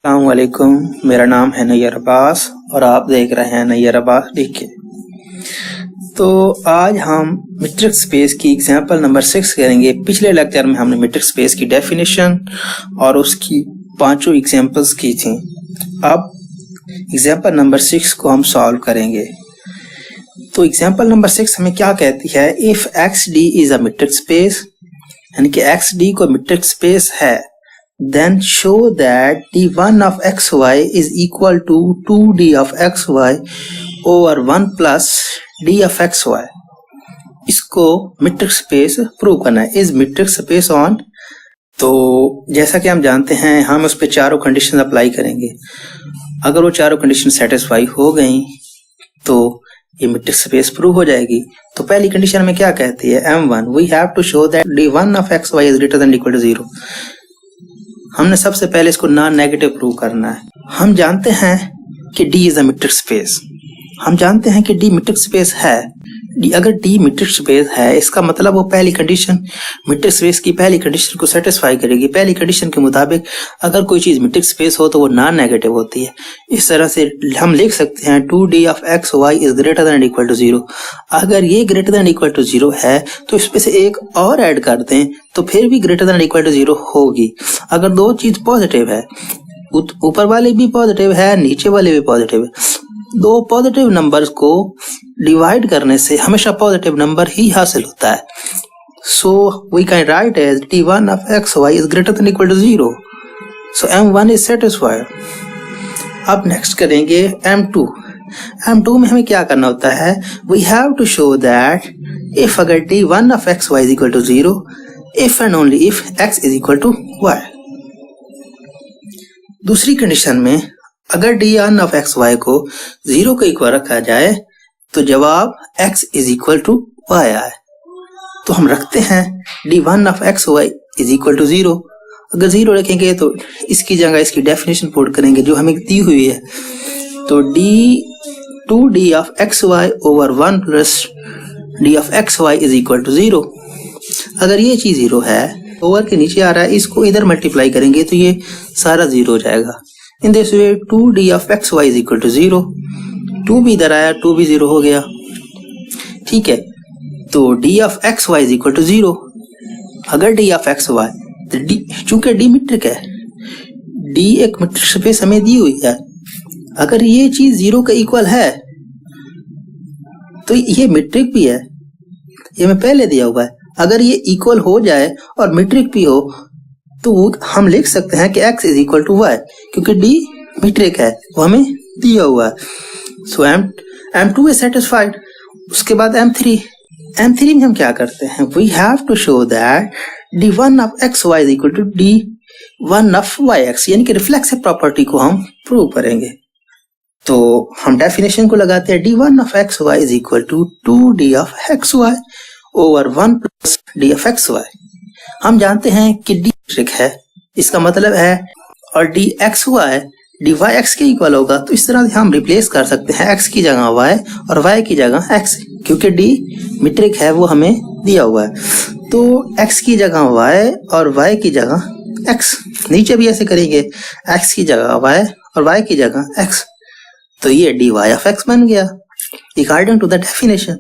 अस्सलामुअलैकुम, मेरा नाम है नैयर अब्बास और आप देख रहे हैं नैयर अब्बास डीके। तो आज हम मीट्रिक स्पेस की एग्जांपल नंबर 6 करेंगे। पिछले लेक्चर में हमने मीट्रिक स्पेस की डेफिनेशन और उसकी पांचों एग्जांपल्स की थी। अब एग्जांपल नंबर 6 को हम सॉल्व करेंगे। तो एग्जांपल नंबर 6 हमें क्या कहती है, if x D is a metric space, यानी कि एक्स डी को मीट्रिक स्पेस है, then show that d1 of xy is equal to 2d of xy over 1 plus d of xy। इसको मीट्रिक स्पेस प्रूव करना है। Is metric space on, तो जैसा कि हम जानते हैं हम उस पर चारों कंडीशन अप्लाई करेंगे। अगर वो चारों कंडीशन सेटिस्फाई हो गई तो ये मीट्रिक स्पेस प्रूव हो जाएगी। तो पहली कंडीशन में क्या कहती है, m1 we have to show that d1 of xy is greater than equal to 0। हमने सबसे पहले इसको नॉन नेगेटिव प्रूव करना है। हम जानते हैं कि D is a metric space, हम जानते हैं कि D मीट्रिक स्पेस है। अगर D मीट्रिक स्पेस है इसका मतलब वो पहली कंडीशन मीट्रिक स्पेस की पहली कंडीशन को सेटिस्फाई करेगी। पहली कंडीशन के मुताबिक अगर कोई चीज मीट्रिक स्पेस हो तो वो नॉन नेगेटिव होती है। इस तरह से हम लिख सकते हैं 2d of xy is greater than equal to 0। अगर ये ग्रेटर देन इक्वल टू 0 है तो इसमें से एक और ऐड कर दें तो फिर भी ग्रेटर देन इक्वल टू 0 होगी। अगर दो चीज पॉजिटिव है, ऊपर वाले भी पॉजिटिव है, नीचे वाले भी पॉजिटिव है, दो पॉजिटिव नंबर्स को डिवाइड करने से हमेशा पॉजिटिव नंबर ही हासिल होता है। So we can write as d1 of xy is greater than equal to 0। So m1 is satisfied। अब नेक्स्ट करेंगे m2। m2 में हमें क्या करना होता है, we have to show that if अगर d1 of xy is equal to 0, if and only if x is equal to y। दूसरी कंडीशन में अगर d1 of xy को 0 के इक्वल रखा जाए तो जवाब x is equal to y आए। तो हम रखते हैं d1 of xy is equal to 0। अगर 0 रखेंगे तो इसकी जगह इसकी डेफिनेशन पुट करेंगे जो हमें दी हुई है। तो d2d of xy over 1 plus d of xy is equal to 0। अगर ये चीज 0 है, ओवर के नीचे आ रहा है, इसको इधर मल्टीप्लाई करेंगे तो ये सारा 0 हो जाएगा। In this way 2d of xy is equal to 0। 2 भी इधर आया, 2 भी 0 हो गया। ठीक है, तो d of xy is equal to 0। अगर d of xy, तो d चूंकि d मीट्रिक है, d एक मीट्रिक स्पेस हमें दी हुई है, अगर ये चीज 0 के इक्वल है तो ये मीट्रिक भी है, ये मैं पहले दिया हुआ है। अगर ये इक्वल हो जाए और मीट्रिक भी हो तो हम लिख सकते हैं कि x is equal to y, क्योंकि d मीट्रिक है, वो हमें दिया हुआ है। So m2 is satisfied. उसके बाद m3 में हम क्या करते हैं, we have to show that d1 of xy is equal to d1 of yx, यानी कि रिफ्लेक्सिव प्रॉपर्टी को हम प्रूव करेंगे। तो हम डेफिनेशन को लगाते हैं d1 of xy is equal to 2d of xy over 1 plus d of xy। हम जानते हैं कि d मीट्रिक है, इसका मतलब है, और dxy dyx के इक्वल होगा। तो इस तरह से हम रिप्लेस कर सकते हैं x की जगह y और y की जगह x, क्योंकि d मीट्रिक है वो हमें दिया हुआ है। तो x की जगह y और y की जगह x, नीचे भी ऐसे करेंगे, x की जगह y और y की जगह x। तो ये dy of x बन गया अकॉर्डिंग टू द डेफिनेशन।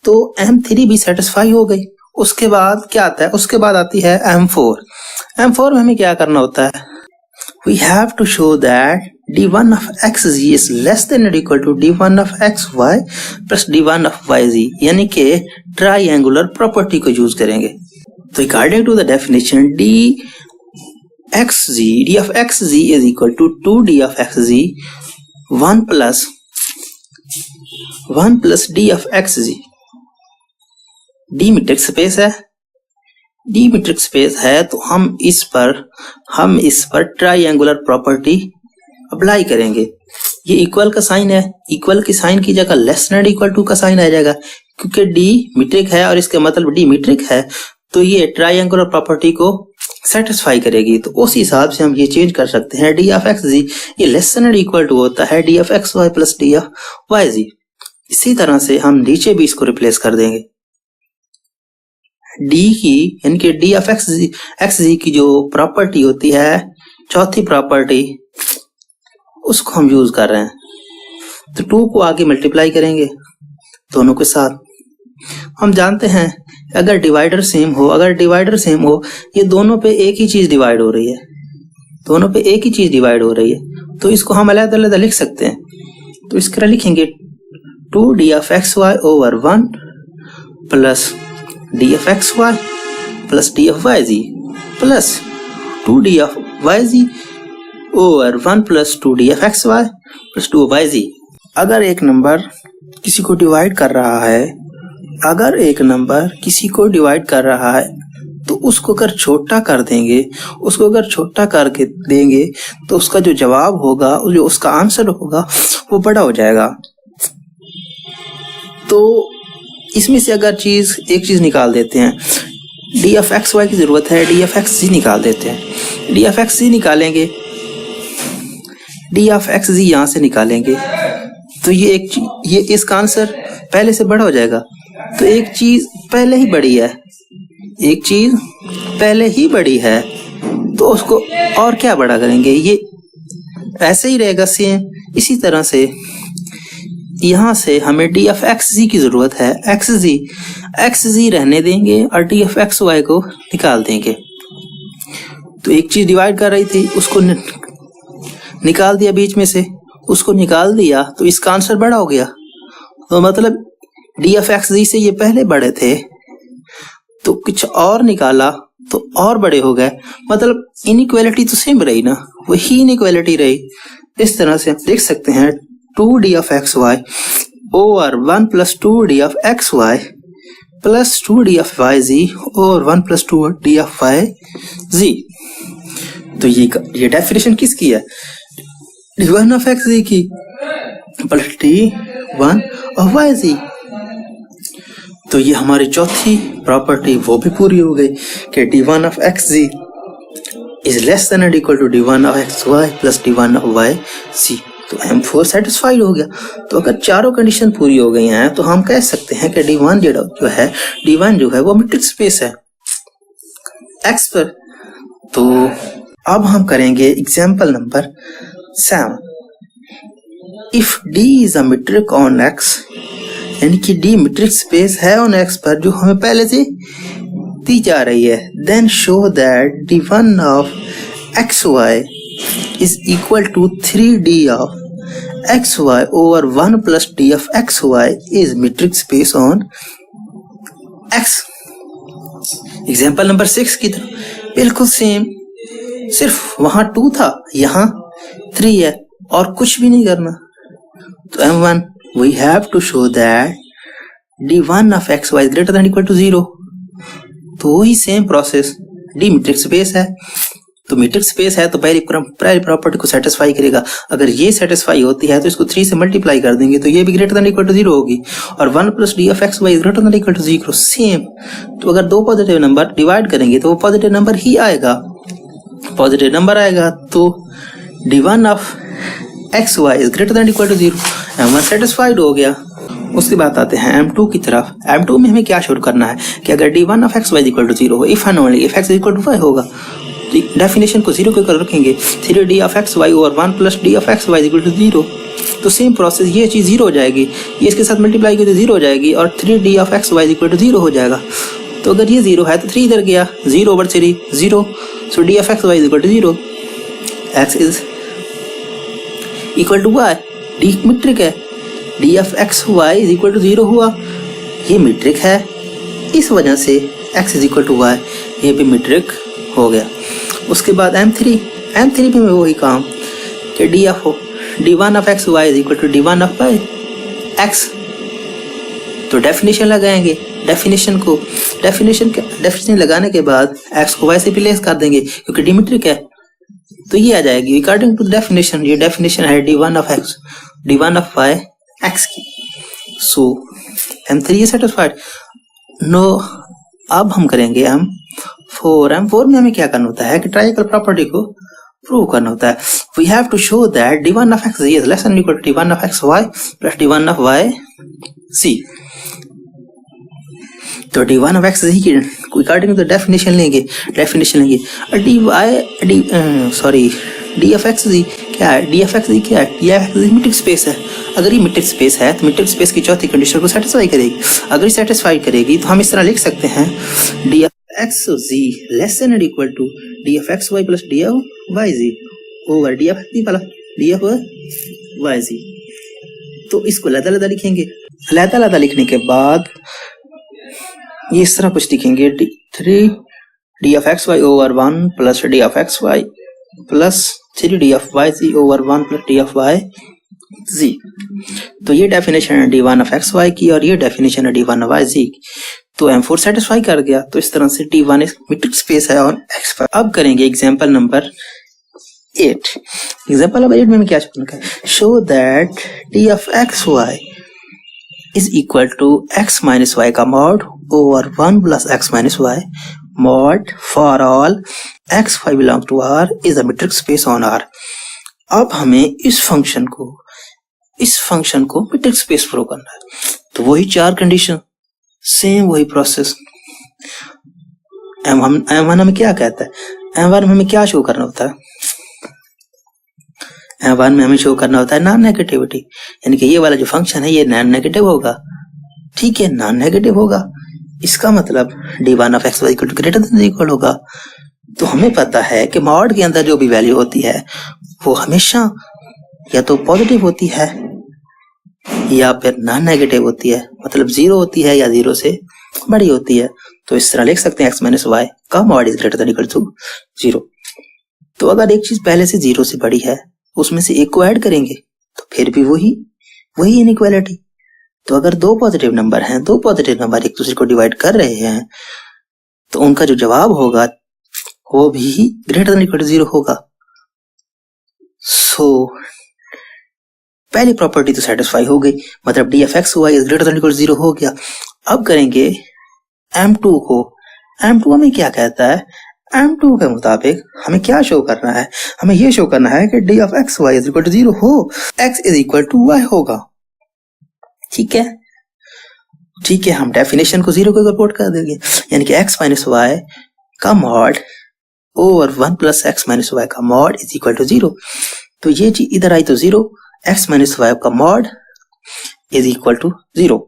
तो m3 भी सेटिस्फाई हो गई। उसके बाद क्या आता है, उसके बाद आती है m4 में हमें क्या करना होता है, we have to show that d1 of xz is less than or equal to d1 of xy plus d1 of yz, यानी कि ट्राइंगुलर प्रॉपर्टी को यूज करेंगे। तो according to the definition d of xz is equal to 2d of xz 1 plus d of xz। d metric space है, d metric space है तो हम इस पर ट्राइंगुलर प्रॉपर्टी अप्लाई करेंगे। ये इक्वल का साइन है, इक्वल की साइन की जगह लेस देन इक्वल टू का साइन आ जाएगा, क्योंकि d मीट्रिक है और इसके मतलब d मीट्रिक है तो ये ट्राइंगुलर प्रॉपर्टी को सेटिस्फाई करेगी। तो उस हिसाब से हम ये चेंज कर सकते हैं, d of xz ये लेस देन इक्वल टू होता है d of xy plus d of yz। इसी तरह से हम नीचे भी इसको रिप्लेस कर देंगे। d की यानी कि d of xz की जो प्रॉपर्टी होती है, चौथी प्रॉपर्टी उसको हम यूज कर रहे हैं। तो 2 को आगे मल्टीप्लाई करेंगे दोनों के साथ। हम जानते हैं अगर डिवाइडर सेम हो, ये दोनों पे एक ही चीज डिवाइड हो रही है, तो इसको हम अलग-अलग लिख सकते हैं। तो इसके लिए लिखेंगे 2d of xy over 1 plus d of xy plus d of yz plus 2d of yz over 1 plus 2d of xy plus 2 of yz। अगर एक नंबर किसी को डिवाइड कर रहा है तो उसको अगर छोटा करके देंगे तो उसका जो जवाब होगा, जो उसका आंसर होगा, वो बड़ा हो जाएगा। तो इसमें से अगर एक चीज निकाल देते हैं, d of xy की जरूरत है, d of xz निकाल देते हैं। d of xz निकालेंगे, d of xz यहाँ से निकालेंगे तो ये इसका आंसर पहले से बड़ा हो जाएगा। तो एक चीज पहले ही बड़ी है तो उसको और क्या बड़ा करेंगे, ये ऐसे ही रहेगा सेम। इसी तरह से यहाँ से हमें d of xz की जरूरत है, xz रहने देंगे और d of xy को निकाल देंगे। तो एक चीज डिवाइड कर रही थी, उसको निकाल दिया, बीच में से उसको निकाल दिया तो इसका आंसर बड़ा हो गया। तो मतलब d of xz से ये पहले बड़े थे तो कुछ और निकाला तो और बड़े हो गए। मतलब इनइक्वालिटी तो सेम रही ना, वही इनइक्वालिटी रही। इस तरह से आप देख सकते हैं 2d of xy over 1 plus 2d of xy plus 2d of yz over 1 plus 2d of yz। तो ये डेफिनेशन किसकी है, d1 of xz की प्लस d1 of yz। तो ये हमारी चौथी प्रॉपर्टी वो भी पूरी हो गई कि d1 of xz is less than or equal to d1 of xy plus d1 of yz। तो M4 सेटिस्फाइड हो गया। तो अगर चारों कंडीशन पूरी हो गई हैं तो हम कह सकते हैं कि d1 जो है वो मैट्रिक्स स्पेस है X पर। तो अब हम करेंगे example number 7। If D is a matric on X, यानी कि D मैट्रिक स्पेस है ऑन X पर जो हमें पहले से दी जा रही है, then show that d1 of xy is equal to 3d of xy over 1 plus d of xy is metric space on X। Example number 6 की तरह बिल्कुल सेम, सिर्फ वहां 2 था, यहाँ 3 है और कुछ भी नहीं करना। तो M1 we have to show that d1 of xy is greater than equal to 0। तो वही same process, D matric space है तो मैट्रिक स्पेस है तो पहली प्रॉपर्टी को सेटिस्फाई करेगा। अगर ये सेटिस्फाई होती है तो इसको 3 से मल्टीप्लाई कर देंगे तो ये भी ग्रेटर देन इक्वल टू 0 होगी और 1 plus d of xy is greater than equal to 0 same. तो अगर दो पॉजिटिव नंबर डिवाइड करेंगे तो वो पॉजिटिव नंबर ही आएगा, तो d1 of xy is greater than equal to 0, M1 satisfied हो गया। उसके बाद आते हैं M2 की तरफ। M2 में हमें क्या शोर करना है कि अगर d1 of xy is equal to 0 हो, if and only if x is equal to 5 होगा, डेफिनेशन को 0 कर रखेंगे। 3d of xy over 1 plus d of xy equal to 0। तो सेम प्रोसेस, ये चीज 0 हो जाएगी, ये इसके साथ मल्टीप्लाई की तो 0 हो जाएगी और 3d of xy equal to 0 हो जाएगा। तो अगर ये 0 है तो 3 इधर गया, 0 over 3 0, so d of xy equal to 0, x is equal to y, d metric है, d of xy is equal to 0 हुआ, ये मीट्रिक है, इस वजह से x is equal to y, ये भी मीट्रिक हो गया। उसके बाद M3 में वही काम कि d1 of xy is equal to d1 of x। तो डेफिनेशन लगाएंगे, डेफिनेशन लगाने के बाद x को y से रिप्लेस कर देंगे क्योंकि d मीट्रिक है, तो ये आ जाएगी अकॉर्डिंग टू डेफिनेशन। ये डेफिनेशन है d1 of y x की। सो M3 सेटिस्फाइड। नो, अब हम करेंगे M4 में हमें क्या करना होता है कि ट्रायंगल प्रॉपर्टी को प्रूव करना होता है। We have to show that d1 of x is less than equal to d1 of xy plus d1 of yc। तो d1 of x की अकॉर्डिंग टू डेफिनेशन लेंगे d of x की क्या है, डी एफ एक्स क्या है, D F x metric space है। अगर ये मीट्रिक स्पेस है तो मीट्रिक स्पेस की चौथी कंडीशन को सेटिस्फाई करेगी। अगर ये सेटिस्फाई करेगी तो हम इस तरह लिख सकते हैं D F X G less than और equal to D F x Y plus D F Y ji over D F X वाला डी एफ वाई जी। तो इसको अलग-अलग लिखेंगे। अलग-अलग लिखने के बाद ये इस तरह कुछ लिखेंगे, three d F x y over 1 plus D F x Y plus 3 d F Y जी over 1 plus D F Y जी। तो ये डेफिनेशन है d one of x y की और ये डेफिनेशन है d one of y g की। तो M4 satisfy कर गया। तो इस तरह से D1 एक मीट्रिक स्पेस है और X पर। अब करेंगे एग्जांपल नंबर 8। एग्जांपल नंबर 8 में क्या करना है, show that D of x Y is equal to x minus Y का mod over 1 plus x minus y mod for all x y belong to R is a metric space on R। अब हमें इस function को metric space prove करना है। तो वही चार कंडीशन, सेम वही प्रोसेस। M1 हमें क्या कहता है, M1 में हमें क्या शो करना होता है, M1 में हमें शो करना होता है नॉन नेगेटिविटी, यानी कि ये वाला जो फंक्शन है ये नॉन नेगेटिव होगा। ठीक है, नॉन नेगेटिव होगा, इसका मतलब D1 of x Y equal to greater than equal होगा। तो हमें पता है कि मॉड के अंदर जो भी वैल्यू होती है वो हमेशा या तो पॉजिटिव होती है या फिर नॉन नेगेटिव होती है, मतलब 0 होती है या 0 से बड़ी होती है। तो इस तरह लिख सकते हैं x माइनस वाई का mod is greater than equal to 0। तो अगर एक चीज पहले से 0 से बड़ी है उसमें से एक को ऐड करेंगे तो फिर भी वही इनइक्वालिटी। तो अगर दो पॉजिटिव नंबर एक दूसरे को डिवाइड कर रहे हैं तो उनका जो जवाब होगा वो भी ग्रेटर देन इक्वल टू 0 होगा। सो पहली प्रॉपर्टी तो सेटिस्फाई हो गई, मतलब D F x Y is greater than equal to 0 हो गया। अब करेंगे M2 को। M2 हमें क्या कहता है, M2 के मुताबिक हमें क्या शो करना है, हमें ये शो करना है कि D of x Y is equal to 0 हो, x is equal to Y होगा। ठीक है, हम डेफिनेशन को 0 को रिपोर्ट कर देंगे, यानी कि x माइनस वाई का mod over 1 plus x minus Y का मॉड इज इक्वल टू 0। तो ये चीज इधर आई तो 0, x माइनस वाई का मॉड इज इक्वल टू 0।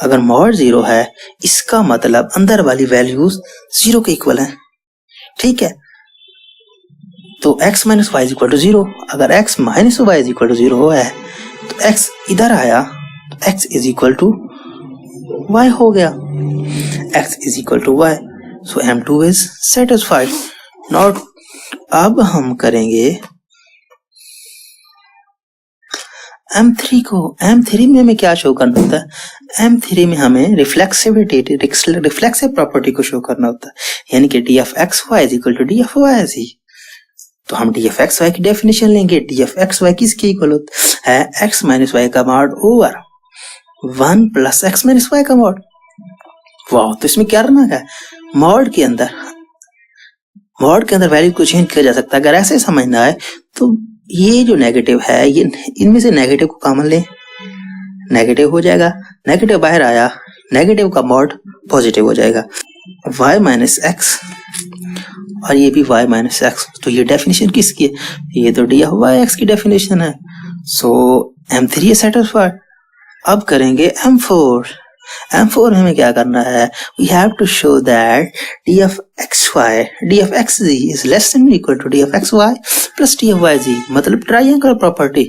अगर मॉड 0 है इसका मतलब अंदर वाली वैल्यूज 0 के इक्वल हैं। ठीक है, तो x minus Y is equal to 0। अगर x minus Y is equal to 0 है तो x इधर आया तो x is equal to y हो गया, x is equal to y। So M2 is satisfied. Not अब हम करेंगे M3 को। M3 में हमें क्या शो करना होता है, M3 में हमें रिफ्लेक्सिव प्रॉपर्टी को शो करना होता है, यानी कि d F x Y is equal to D F Y जी। तो हम डी एफ एक्स वाई की डेफिनेशन लेंगे। डी एफ एक्स वाई किसके इक्वल होता है, एक्स माइनस वाई का mod over 1 plus x minus Y का मॉड। वाह, तो इसमें क्या करना है, मॉड के अंदर वैल्यू को चेंज किया जा सकता है। अगर ऐसे समझना है तो ये जो नेगेटिव है, ये इनमें से नेगेटिव को कॉमन ले, नेगेटिव हो जाएगा, नेगेटिव बाहर आया, नेगेटिव का मॉड पॉजिटिव हो जाएगा, y माइनस एक्स और ये भी y माइनस एक्स। तो ये डेफिनेशन किसकी है, ये तो डी ऑफ वाई एक्स की डेफिनेशन है। सो M3 is satisfied। अब करेंगे M4 में हमें क्या करना है, we have to show that d of xz is less than or equal to d of xy plus d of yz, मतलब triangle property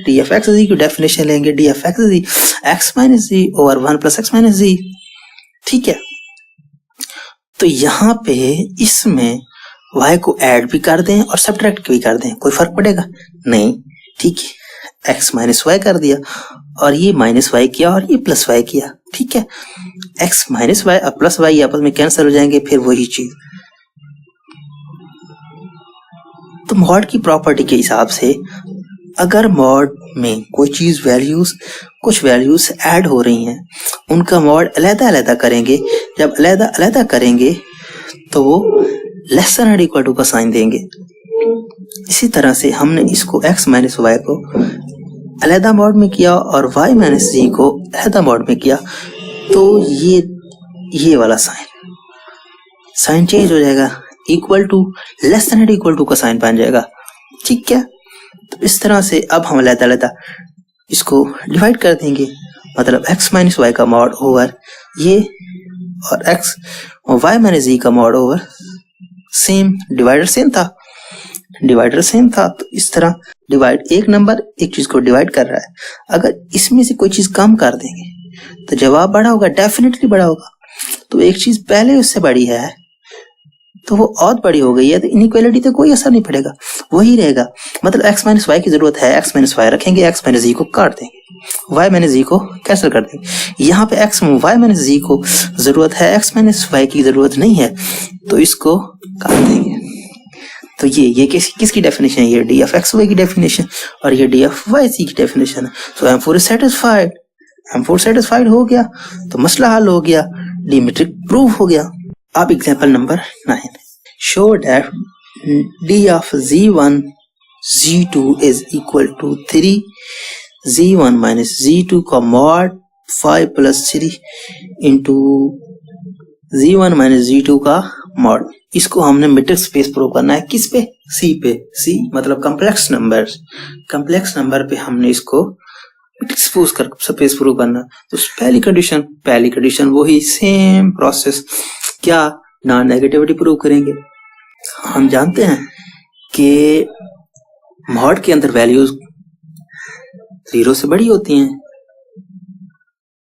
d of xz की डेफिनेशन लेंगे, d of xz x minus z over 1 plus x minus z। ठीक है, तो यहाँ पे इसमें y को ऐड भी कर दें और सब्ट्रैक्ट भी कर दें, कोई फर्क पड़ेगा नहीं। ठीक है, x माइनस वाई कर दिया और ये माइनस वाई किया और ये प्लस वाई किया। ठीक है, x माइनस वाई और प्लस वाई आपस में कैंसिल हो जाएंगे, फिर वही चीज। तो मॉड की प्रॉपर्टी के हिसाब से अगर मॉड में कुछ वैल्यूज ऐड हो रही हैं, उनका मॉड अलग-अलग करेंगे। जब अलग-अलग करेंगे तो वो लेस देन और इक्वल टू का साइन देंगे। इसी तरह से हमने इसको x माइनस वाई को अलहदा मोड में किया और y माइनस जी को अलहदा मोड में किया, तो ये वाला साइन चेंज हो जाएगा, equal to less than equal to का साइन बन जाएगा। ठीक है, तो इस तरह से अब हम अलग-अलग इसको डिवाइड कर देंगे, मतलब x माइनस वाई का मॉड ओवर ये और x और y माइनस z का mod over same, divider same था। तो इस तरह डिवाइड, एक नंबर एक चीज को डिवाइड कर रहा है, अगर इसमें से कोई चीज कम कर देंगे तो जवाब बड़ा होगा, डेफिनेटली बड़ा होगा। तो एक चीज पहले उससे बड़ी है तो वो और बड़ी हो गई है, तो इनइक्वालिटी तो कोई असर नहीं पड़ेगा, वही रहेगा। मतलब x माइनस वाई की जरूरत है, x माइनस वाई रखेंगे, x माइनस जी को काट देंगे, y माइनस जी को कैंसिल कर देंगे। यहाँ पे x y माइनस जी को जरूरत है, x माइनस वाई की जरूरत नहीं है, तो इसको काट देंगे। तो ये किसकी डेफिनेशन है? ये डी ऑफ एक्स वाई की डेफिनेशन और ये डी ऑफ वाई सी की डेफिनेशन है। तो M4 is satisfied, M4 satisfied हो गया तो मसला हल हो गया, डी मैट्रिक प्रूव हो गया। अब example number 9, show that D of z1 z2 is equal to 3 z1 minus z2 का mod 5 plus 3 into z1 minus z2 का मॉड। इसको हमने मैट्रिक स्पेस प्रूव करना है, किस पे? सी पे। सी मतलब कॉम्प्लेक्स नंबर पे हमने इसको स्पेस प्रूव करना। तो पहली कंडीशन वही सेम प्रोसेस, क्या? नॉन नेगेटिविटी प्रूव करेंगे। हम जानते हैं कि मॉड के अंदर वैल्यूज 0 से बड़ी होती हैं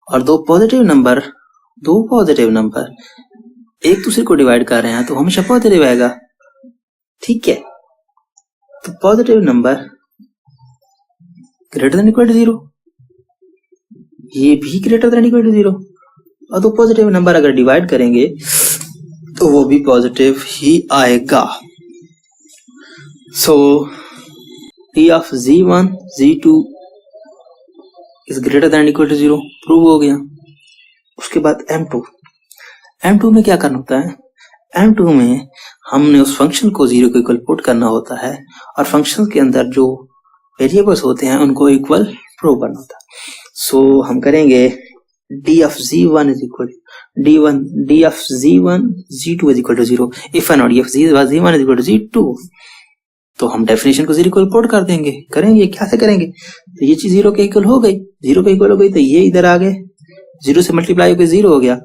और दो पॉजिटिव नंबर एक दूसरे को डिवाइड कर रहे हैं तो हमेशा पॉजिटिव आएगा, ठीक है। तो positive number greater than equal to 0, ये भी ग्रेटर देन इक्वल टू 0, और दो पॉजिटिव नंबर अगर डिवाइड करेंगे तो वो भी पॉजिटिव ही आएगा। So d of z1 z2 is greater than equal to 0 prove हो गया। उसके बाद M2 में क्या करना होता है? M2 में हमने उस फंक्शन को 0 को इक्वल पुट करना होता है और फंक्शन के अंदर जो वेरिएबल्स होते हैं उनको इक्वल प्रूव करना होता है। सो हम करेंगे D of z1 is equal D of z1 z2 is equal to 0 if and D of z1 is equal to z2। तो हम डेफिनेशन को 0 इक्वल पुट कर देंगे। करेंगे कैसे करेंगे? तो ये चीज 0 के इक्वल हो गई, तो ये इधर आ गए, 0 से मल्टीप्लाई होकर 0 हो गया,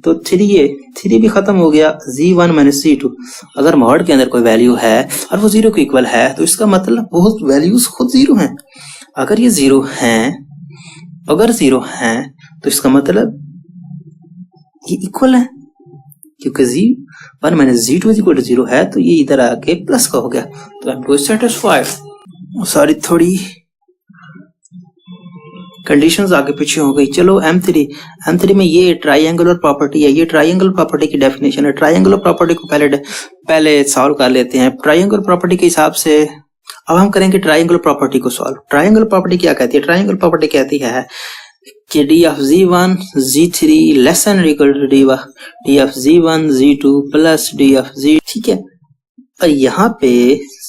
तो 3 भी खत्म हो गया, z1 माइनस z2। अगर मॉड के अंदर कोई वैल्यू है और वो 0 के इक्वल है तो इसका मतलब वो वैल्यूज खुद 0 हैं। अगर ये 0 हैं तो इसका मतलब ये इक्वल है, क्योंकि z1 minus z2 is equal to 0 है, तो ये इधर आके प्लस का हो गया, तो M2 इज सेटिस्फाइड। सॉरी, थोड़ी कंडीशंस आगे पीछे हो गई। चलो M3 में ये ट्राइंगुलर प्रॉपर्टी है, ये ट्राइंगुलर प्रॉपर्टी की डेफिनेशन है। ट्राइंगुलर प्रॉपर्टी को पहले सॉल्व कर लेते हैं। ट्राइंगुलर प्रॉपर्टी के हिसाब से अब हम करेंगे ट्राइंगुलर प्रॉपर्टी को सॉल्व। ट्राइंगुलर प्रॉपर्टी क्या कहती है? ट्राइंगुलर प्रॉपर्टी कहती है कि D of z1 z3 less than equal to D of z1 z2 plus D of z, ठीक है। और यहाँ पे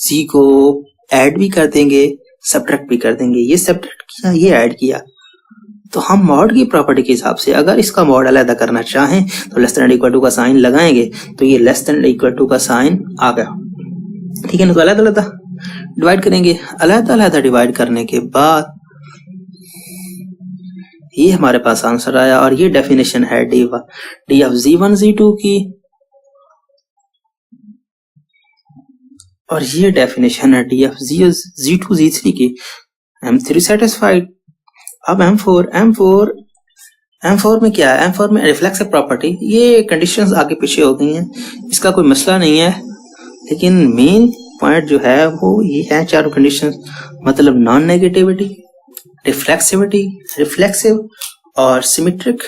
z को ऐड भी कर देंगे, सब्ट्रैक्ट भी कर देंगे। ये सब्ट्रैक्ट किया, ये ऐड किया, तो हम मॉड की प्रॉपर्टी के हिसाब से अगर इसका मॉड अलग करना चाहें तो लेस देन इक्वल टू का साइन लगाएंगे, तो ये लेस देन इक्वल टू का साइन आ गया, ठीक है ना। तो अलग डिवाइड करेंगे, अलग डिवाइड करने के बाद ये हमारे पास आंसर आया और ये डेफिनेशन है डी ऑफ z1 z2 की, और ये डेफिनेशन है डी ऑफ z2 z3 की। M3 satisfied. अब M4 में क्या है? M4 में रिफ्लेक्सिव प्रॉपर्टी, ये कंडीशंस आगे पीछे हो गई हैं, इसका कोई मसला नहीं है, लेकिन मेन पॉइंट जो है वो ये है चारों कंडीशंस, मतलब नॉन नेगेटिविटी, रिफ्लेक्सिव और सिमेट्रिक,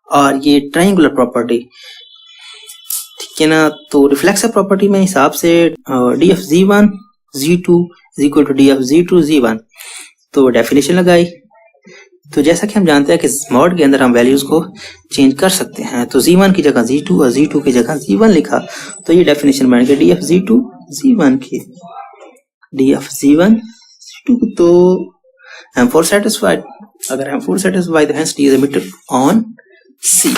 और ये ट्रायंगुलर प्रॉपर्टी, ठीक है ना। तो रिफ्लेक्सिव प्रॉपर्टी में हिसाब से D of z1 z2 is equal to D of z2 z1, तो डेफिनेशन लगाई। तो जैसा कि हम जानते हैं कि मॉड के अंदर हम वैल्यूज को चेंज कर सकते हैं, तो z1 की जगह z2 और z2 की जगह z1 लिखा, तो ये डेफिनेशन बन गई डी ऑफ z2 z1 की, डी ऑफ z1 z2। तो M4 satisfied। अगर M4 satisfied, hence D is a metric on C।